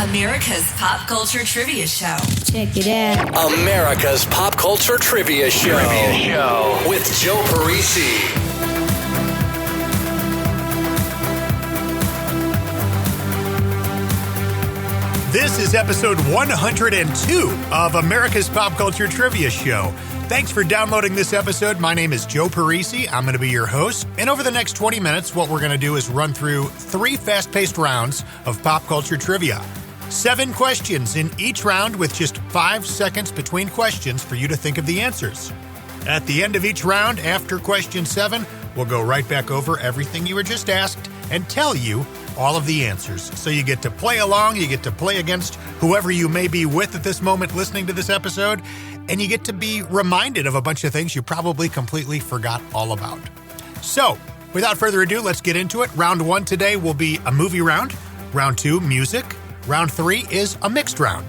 America's Pop Culture Trivia Show. Check it out. America's Pop Culture Trivia Show. With Joe Parisi. This is episode 102 of America's Pop Culture Trivia Show. Thanks for downloading this episode. My name is Joe Parisi. I'm going to be your host. And over the next 20 minutes, what we're going to do is run through 3 fast-paced rounds of pop culture trivia. 7 questions in each round with just 5 seconds between questions for you to think of the answers. At the end of each round, after question 7, we'll go right back over everything you were just asked and tell you all of the answers. So you get to play along, you get to play against whoever you may be with at this moment listening to this episode, and you get to be reminded of a bunch of things you probably completely forgot all about. So, without further ado, let's get into it. Round 1 today will be a movie round. Round 2, music. Round 3 is a mixed round.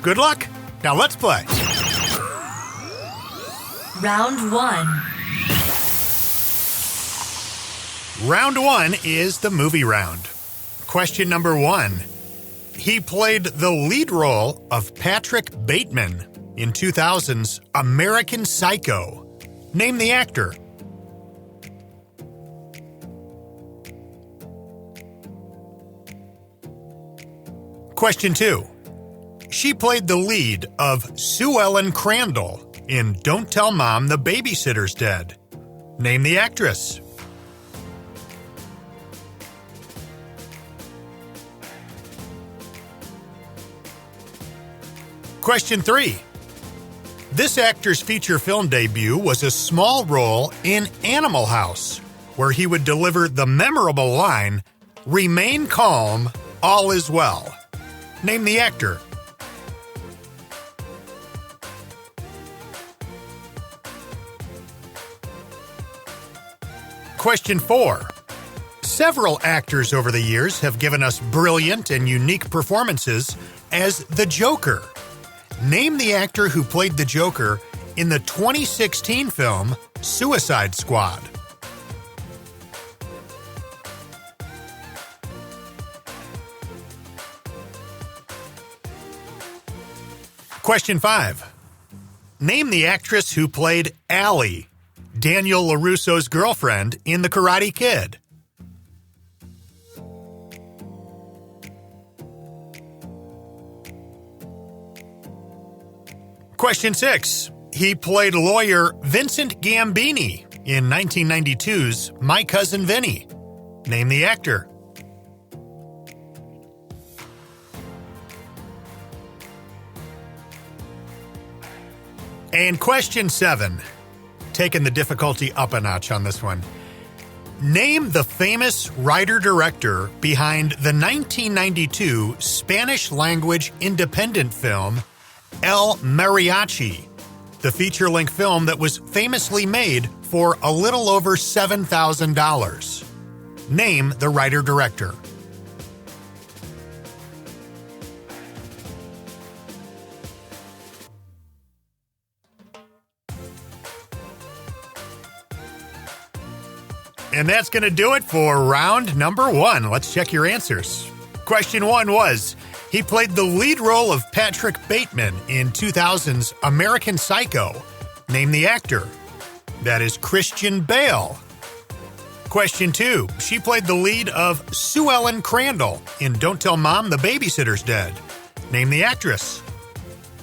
Good luck. Now let's play. Round 1. Round 1 is the movie round. Question number 1. He played the lead role of Patrick Bateman in 2000's American Psycho. Name the actor. Question 2. She played the lead of Sue Ellen Crandall in Don't Tell Mom the Babysitter's Dead. Name the actress. Question 3. This actor's feature film debut was a small role in Animal House, where he would deliver the memorable line, "Remain calm, all is well." Name the actor. Question 4. Several actors over the years have given us brilliant and unique performances as the Joker. Name the actor who played the Joker in the 2016 film Suicide Squad. Question 5. Name the actress who played Allie, Daniel LaRusso's girlfriend in The Karate Kid. Question 6. He played lawyer Vincent Gambini in 1992's My Cousin Vinny. Name the actor. And question 7. Taking the difficulty up a notch on this one. Name the famous writer-director behind the 1992 Spanish-language independent film El Mariachi, the feature-length film that was famously made for a little over $7,000. Name the writer-director. And that's going to do it for round number 1. Let's check your answers. Question 1 was, he played the lead role of Patrick Bateman in 2000's American Psycho. Name the actor. That is Christian Bale. Question 2, she played the lead of Sue Ellen Crandall in Don't Tell Mom the Babysitter's Dead. Name the actress.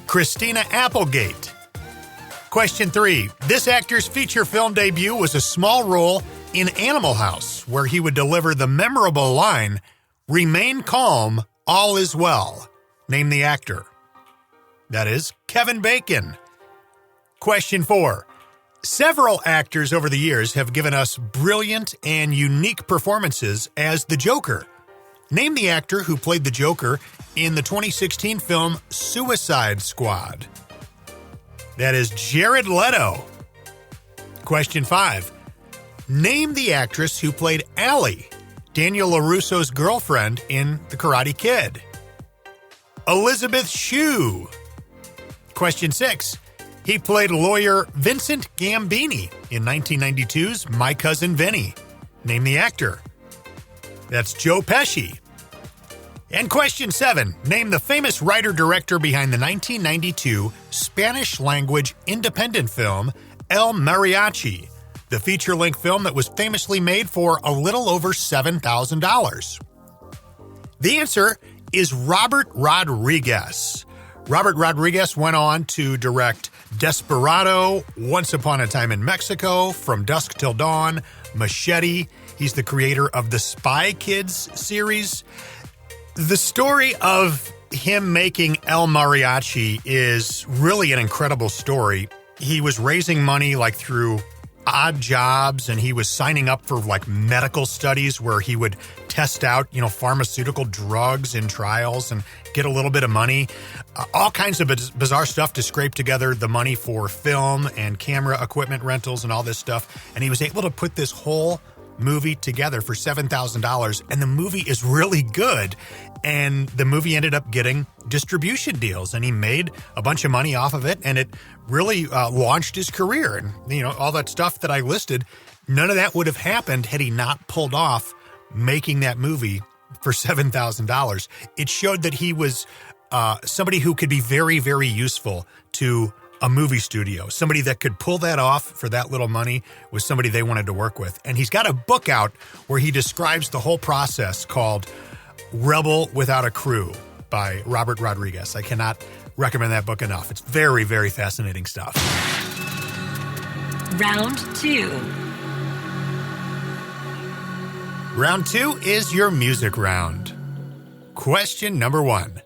Christina Applegate. Question 3, this actor's feature film debut was a small role in Animal House, where he would deliver the memorable line, "Remain calm, all is well." Name the actor. That is Kevin Bacon. Question 4. Several actors over the years have given us brilliant and unique performances as the Joker. Name the actor who played the Joker in the 2016 film Suicide Squad. That is Jared Leto. Question 5. Name the actress who played Allie, Daniel LaRusso's girlfriend in The Karate Kid. Elizabeth Shue. Question 6. He played lawyer Vincent Gambini in 1992's My Cousin Vinny. Name the actor. That's Joe Pesci. And question 7. Name the famous writer-director behind the 1992 Spanish-language independent film El Mariachi, the feature-length film that was famously made for a little over $7,000. The answer is Robert Rodriguez. Robert Rodriguez went on to direct Desperado, Once Upon a Time in Mexico, From Dusk Till Dawn, Machete. He's the creator of the Spy Kids series. The story of him making El Mariachi is really an incredible story. He was raising money like through odd jobs, and he was signing up for like medical studies where he would test out, pharmaceutical drugs in trials and get a little bit of money. All kinds of bizarre stuff to scrape together the money for film and camera equipment rentals and all this stuff. And he was able to put this whole movie together for $7,000, and the movie is really good. And the movie ended up getting distribution deals, and he made a bunch of money off of it, and it really launched his career. And, all that stuff that I listed, none of that would have happened had he not pulled off making that movie for $7,000. It showed that he was somebody who could be very, very useful to a movie studio. Somebody that could pull that off for that little money was somebody they wanted to work with. And he's got a book out where he describes the whole process called Rebel Without a Crew by Robert Rodriguez. I cannot recommend that book enough. It's very, very fascinating stuff. Round 2. Round 2 is your music round. Question number 1.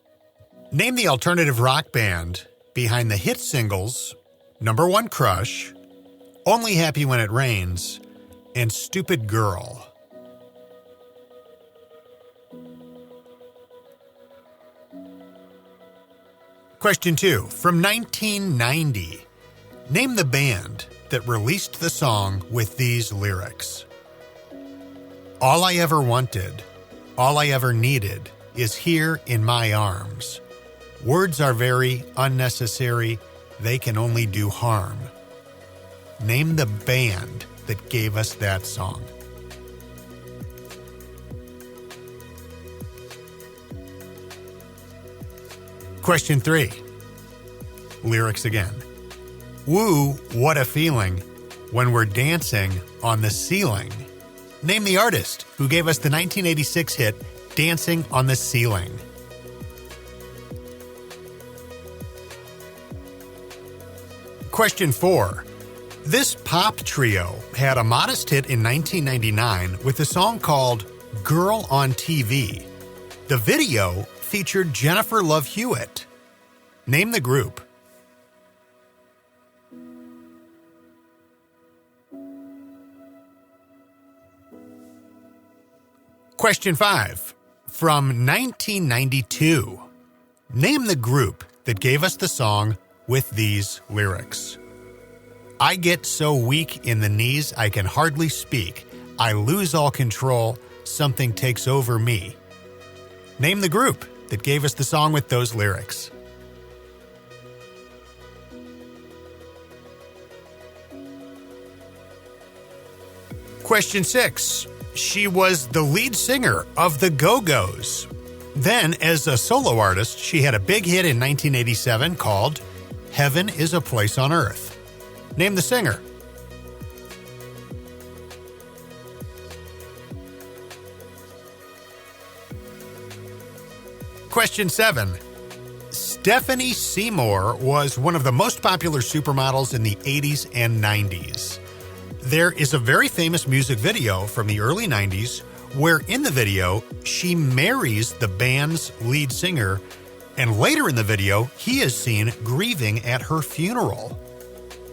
Name the alternative rock band behind the hit singles Number One Crush, Only Happy When It Rains, and Stupid Girl. Question 2. From 1990, name the band that released the song with these lyrics. All I ever wanted, all I ever needed is here in my arms. Words are very unnecessary. They can only do harm. Name the band that gave us that song. Question 3. Lyrics again. Woo, what a feeling when we're dancing on the ceiling. Name the artist who gave us the 1986 hit Dancing on the Ceiling. Question 4. This pop trio had a modest hit in 1999 with a song called Girl on TV. The video featured Jennifer Love Hewitt. Name the group. Question 5. From 1992. Name the group that gave us the song with these lyrics. I get so weak in the knees I can hardly speak. I lose all control. Something takes over me. Name the group that gave us the song with those lyrics. Question 6. She was the lead singer of the Go-Go's. Then, as a solo artist, she had a big hit in 1987 called Heaven is a Place on Earth. Name the singer. Question 7. Stephanie Seymour was one of the most popular supermodels in the 80s and 90s. There is a very famous music video from the early 90s where in the video, she marries the band's lead singer, and later in the video, he is seen grieving at her funeral.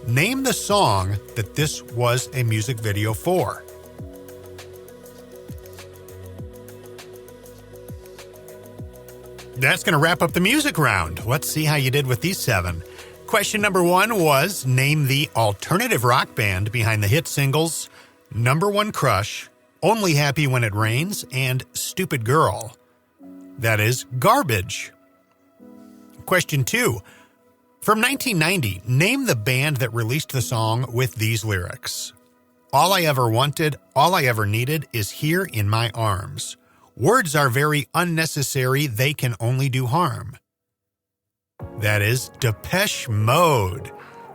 Name the song that this was a music video for. That's going to wrap up the music round. Let's see how you did with these 7. Question number 1 was, name the alternative rock band behind the hit singles Number One Crush, Only Happy When It Rains, and Stupid Girl. That is Garbage. Question 2. From 1990, name the band that released the song with these lyrics. All I ever wanted, all I ever needed is here in my arms. Words are very unnecessary, they can only do harm. That is Depeche Mode.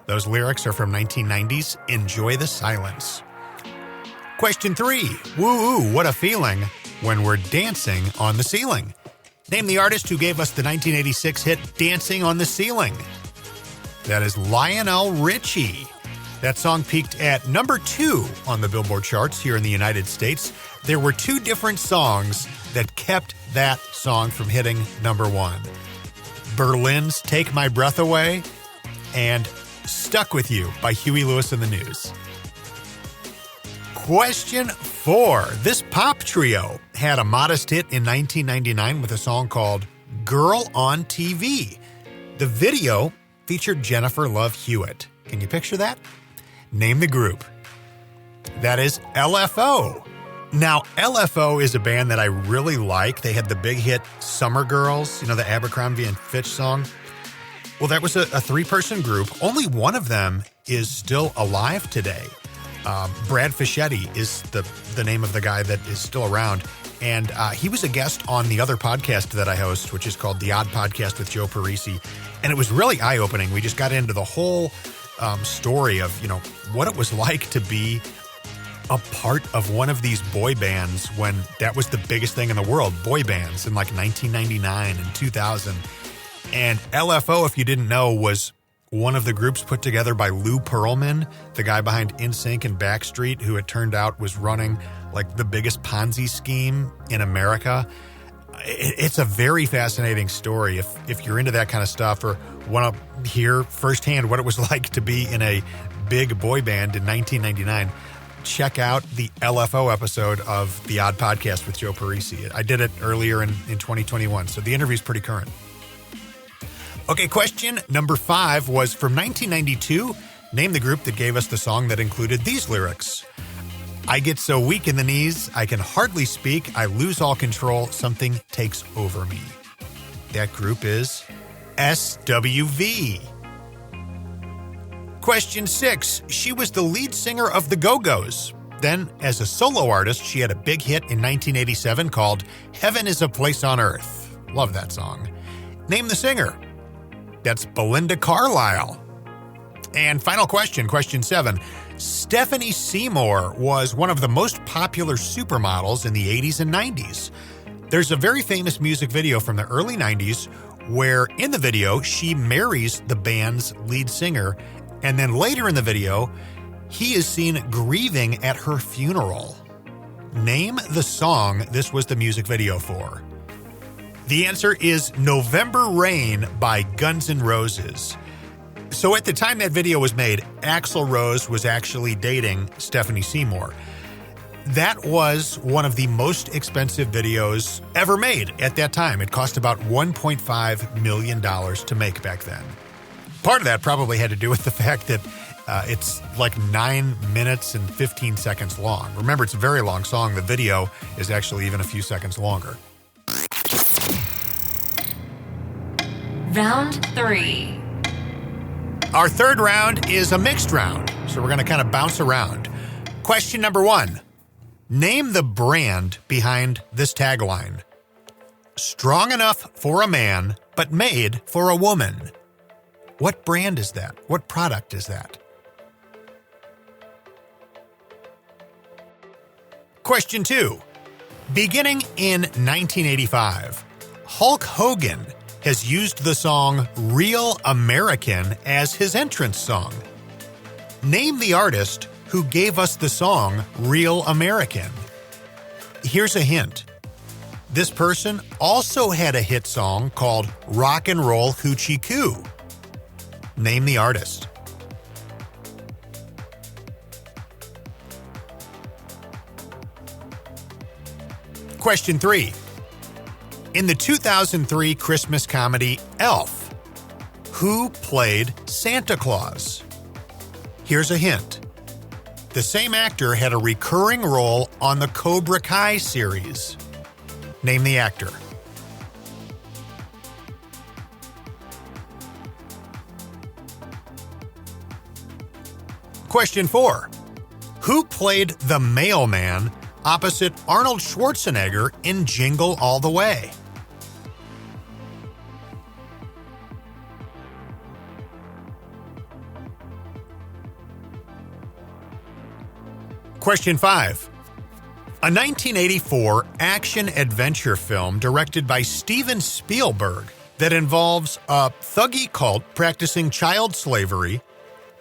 Those lyrics are from 1990's Enjoy the Silence. Question 3. Woo-oo, what a feeling when we're dancing on the ceiling. Name the artist who gave us the 1986 hit Dancing on the Ceiling. That is Lionel Richie. That song peaked at number 2 on the Billboard charts here in the United States. There were 2 different songs that kept that song from hitting number 1. Berlin's Take My Breath Away and Stuck With You by Huey Lewis and the News. Question 4. This pop trio had a modest hit in 1999 with a song called Girl on TV. The video featured Jennifer Love Hewitt. Can you picture that? Name the group. That is LFO. Now, LFO is a band that I really like. They had the big hit Summer Girls, the Abercrombie & Fitch song. Well, that was a 3-person group. Only one of them is still alive today. Brad Fischetti is the name of the guy that is still around. And he was a guest on the other podcast that I host, which is called The Odd Podcast with Joe Parisi. And it was really eye-opening. We just got into the whole story of, what it was like to be a part of one of these boy bands when that was the biggest thing in the world, boy bands in like 1999 and 2000. And LFO, if you didn't know, was one of the groups put together by Lou Pearlman, the guy behind NSYNC and Backstreet, who it turned out was running like the biggest Ponzi scheme in America. It's a very fascinating story. If you're into that kind of stuff or want to hear firsthand what it was like to be in a big boy band in 1999, check out the LFO episode of The Odd Podcast with Joe Parisi. I did it earlier in 2021, so the interview's pretty current. Okay, question number 5 was from 1992. Name the group that gave us the song that included these lyrics. I get so weak in the knees, I can hardly speak, I lose all control, something takes over me. That group is SWV. Question 6. She was the lead singer of the Go-Go's. Then, as a solo artist, she had a big hit in 1987 called Heaven is a Place on Earth. Love that song. Name the singer. That's Belinda Carlisle. And final question, question 7. Stephanie Seymour was one of the most popular supermodels in the 80s and 90s. There's a very famous music video from the early 90s where in the video she marries the band's lead singer, and then later in the video he is seen grieving at her funeral. Name the song this was the music video for. The answer is November Rain by Guns N' Roses. So at the time that video was made, Axl Rose was actually dating Stephanie Seymour. That was one of the most expensive videos ever made at that time. It cost about $1.5 million to make back then. Part of that probably had to do with the fact that it's like 9 minutes and 15 seconds long. Remember, it's a very long song. The video is actually even a few seconds longer. Round 3. Our third round is a mixed round, so we're going to kind of bounce around. Question number 1. Name the brand behind this tagline. Strong enough for a man, but made for a woman. What brand is that? What product is that? Question 2. Beginning in 1985, Hulk Hogan has used the song Real American as his entrance song. Name the artist who gave us the song Real American. Here's a hint. This person also had a hit song called Rock and Roll Hoochie Coo. Name the artist. Question 3. In the 2003 Christmas comedy Elf, who played Santa Claus? Here's a hint. The same actor had a recurring role on the Cobra Kai series. Name the actor. Question 4. Who played the mailman opposite Arnold Schwarzenegger in Jingle All the Way? Question 5. A 1984 action-adventure film directed by Steven Spielberg that involves a thuggy cult practicing child slavery,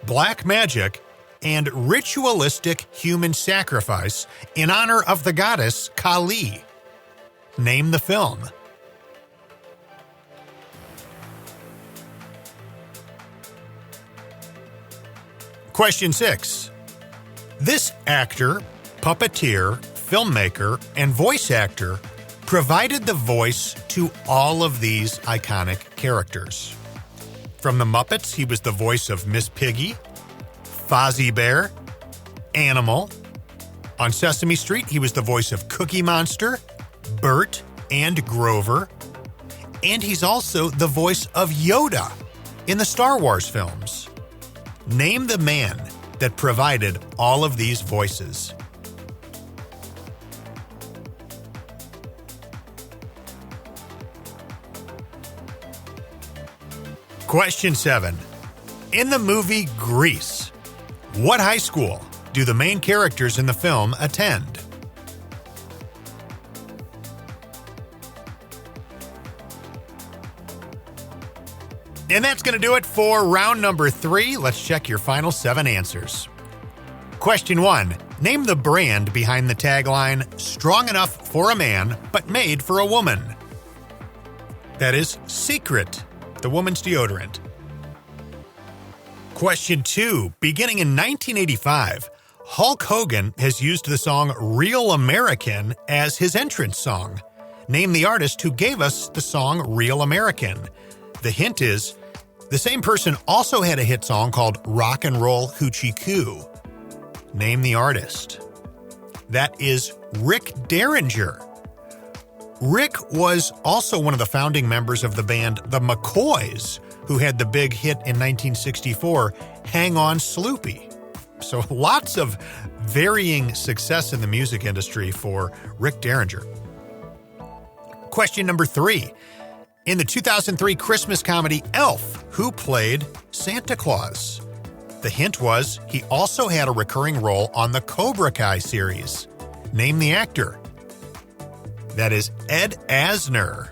black magic, and ritualistic human sacrifice in honor of the goddess Kali. Name the film. Question 6. This actor, puppeteer, filmmaker, and voice actor provided the voice to all of these iconic characters. From the Muppets, he was the voice of Miss Piggy, Fozzie Bear, Animal. On Sesame Street, he was the voice of Cookie Monster, Bert, and Grover. And he's also the voice of Yoda in the Star Wars films. Name the man that provided all of these voices. Question 7. In the movie Grease, what high school do the main characters in the film attend? And that's going to do it for round number 3. Let's check your final 7 answers. Question 1. Name the brand behind the tagline, "Strong enough for a man, but made for a woman." That is Secret, the woman's deodorant. Question 2. Beginning in 1985, Hulk Hogan has used the song "Real American" as his entrance song. Name the artist who gave us the song "Real American." The hint is, the same person also had a hit song called "Rock and Roll Hoochie Coo." Name the artist. That is Rick Derringer. Rick was also one of the founding members of the band The McCoys, who had the big hit in 1964, "Hang On Sloopy." So lots of varying success in the music industry for Rick Derringer. Question number 3. In the 2003 Christmas comedy Elf, who played Santa Claus? The hint was he also had a recurring role on the Cobra Kai series. Name the actor. That is Ed Asner.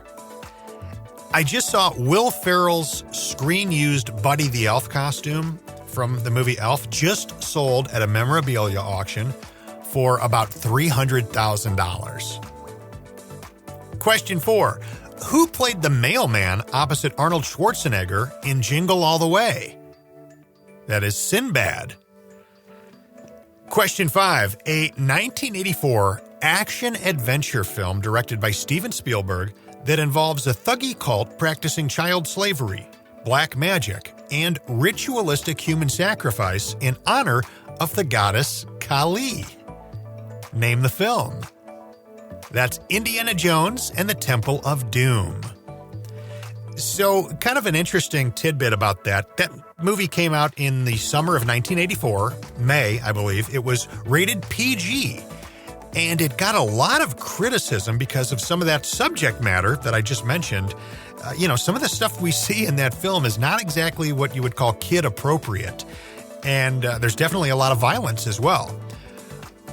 I just saw Will Ferrell's screen-used Buddy the Elf costume from the movie Elf just sold at a memorabilia auction for about $300,000. Question 4. Who played the mailman opposite Arnold Schwarzenegger in Jingle All the Way? That is Sinbad. Question 5. A 1984 action-adventure film directed by Steven Spielberg that involves a thuggy cult practicing child slavery, black magic, and ritualistic human sacrifice in honor of the goddess Kali. Name the film. That's Indiana Jones and the Temple of Doom. So, kind of an interesting tidbit about that. That movie came out in the summer of 1984, May, I believe. It was rated PG, and it got a lot of criticism because of some of that subject matter that I just mentioned. Some of the stuff we see in that film is not exactly what you would call kid appropriate, and there's definitely a lot of violence as well.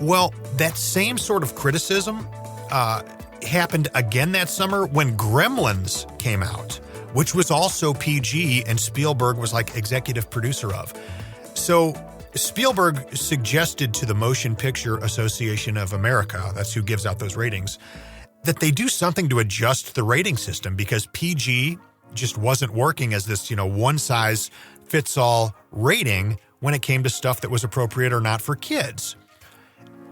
Well, that same sort of criticism happened again that summer when Gremlins came out, which was also PG and Spielberg was like executive producer of. So Spielberg suggested to the Motion Picture Association of America, that's who gives out those ratings, that they do something to adjust the rating system because PG just wasn't working as this, one-size-fits-all rating when it came to stuff that was appropriate or not for kids.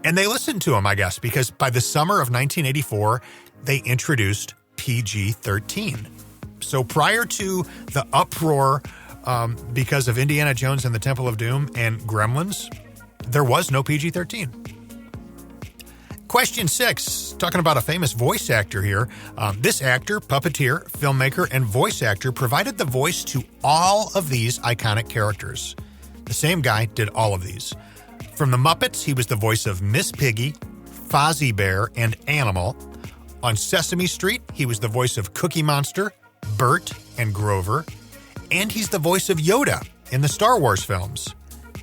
And they listened to him, I guess, because by the summer of 1984, they introduced PG-13. So prior to the uproar because of Indiana Jones and the Temple of Doom and Gremlins, there was no PG-13. Question 6, talking about a famous voice actor here. This actor, puppeteer, filmmaker, and voice actor provided the voice to all of these iconic characters. The same guy did all of these. From the Muppets, he was the voice of Miss Piggy, Fozzie Bear and Animal. On Sesame Street, he was the voice of Cookie Monster, Bert, and Grover. And he's the voice of Yoda in the Star Wars films.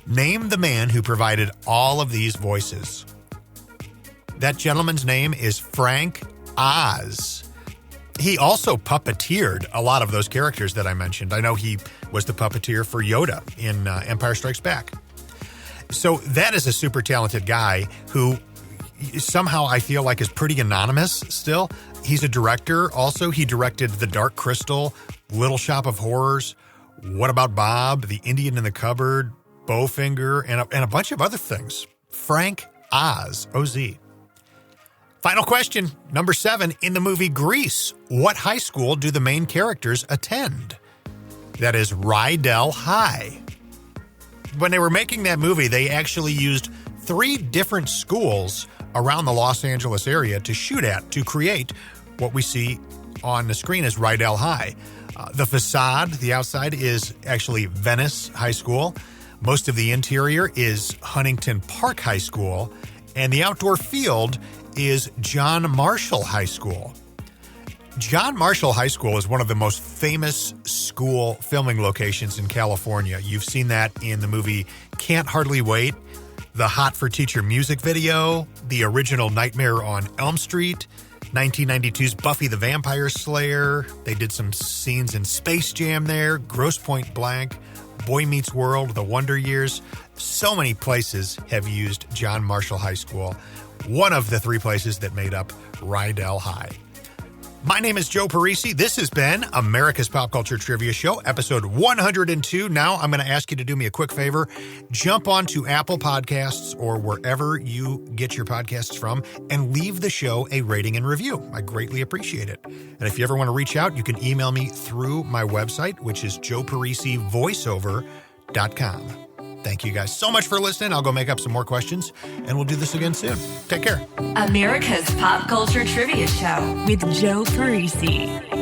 Name the man who provided all of these voices. That gentleman's name is Frank Oz. He also puppeteered a lot of those characters that I mentioned. I know he was the puppeteer for Yoda in Empire Strikes Back. So that is a super talented guy who somehow I feel like is pretty anonymous still. He's a director. Also, he directed The Dark Crystal, Little Shop of Horrors, What About Bob, The Indian in the Cupboard, Bowfinger, and a bunch of other things. Frank Oz, O-Z. Final question, number 7. In the movie Grease, what high school do the main characters attend? That is Rydell High. When they were making that movie, they actually used 3 different schools around the Los Angeles area to shoot at, to create what we see on the screen as Rydell High. The facade, the outside, is actually Venice High School. Most of the interior is Huntington Park High School. And the outdoor field is John Marshall High School. John Marshall High School is one of the most famous school filming locations in California. You've seen that in the movie Can't Hardly Wait, the Hot for Teacher music video, the original Nightmare on Elm Street, 1992's Buffy the Vampire Slayer. They did some scenes in Space Jam there, Grosse Pointe Blank, Boy Meets World, The Wonder Years. So many places have used John Marshall High School, one of the 3 places that made up Rydell High. My name is Joe Parisi. This has been America's Pop Culture Trivia Show, episode 102. Now I'm going to ask you to do me a quick favor. Jump onto Apple Podcasts or wherever you get your podcasts from and leave the show a rating and review. I greatly appreciate it. And if you ever want to reach out, you can email me through my website, which is joeparisivoiceover.com. Thank you guys so much for listening. I'll go make up some more questions, and we'll do this again soon. Take care. America's Pop Culture Trivia Show with Joe Parisi.